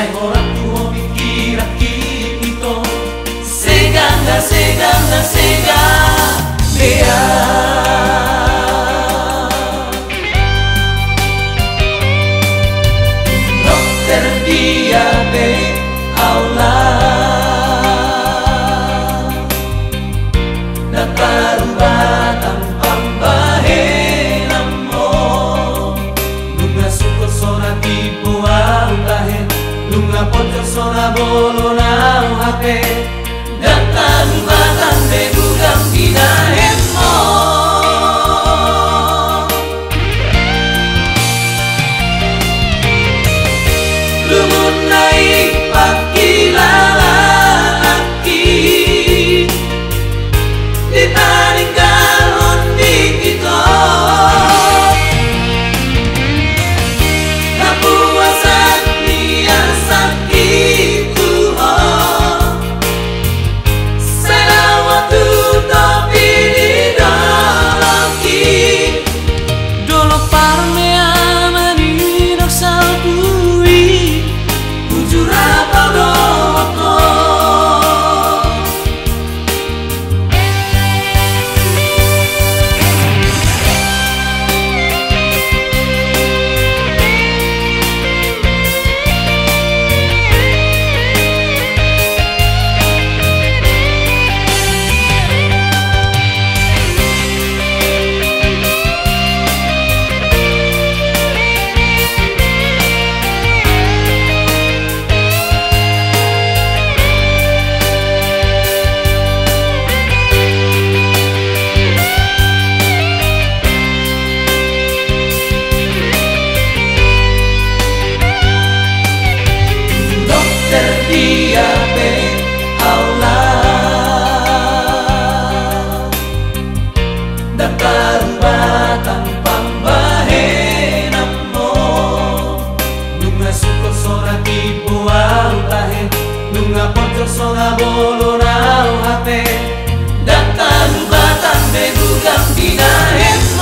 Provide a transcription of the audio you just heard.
Sai orang tua pikir kita seganga seganga sega dia. Dokter dia be Allah datar batang pambahe namo lunga suko sona tipu au tahe lunga pojok sona bolo nau hape datar batang be bugang pinahemo. Lumun naik pakilalaki ditarik galon di kita kapuasan dia sakit Tuhan selawatu tapi di dalaki dolo parmea mani doksal bui bujur apa doko. Dia be Allah datar batang pambahe namo lunga suko sora tipu au tahe lunga pojok sora bolo nau hape datar batang be bugang pinahemo.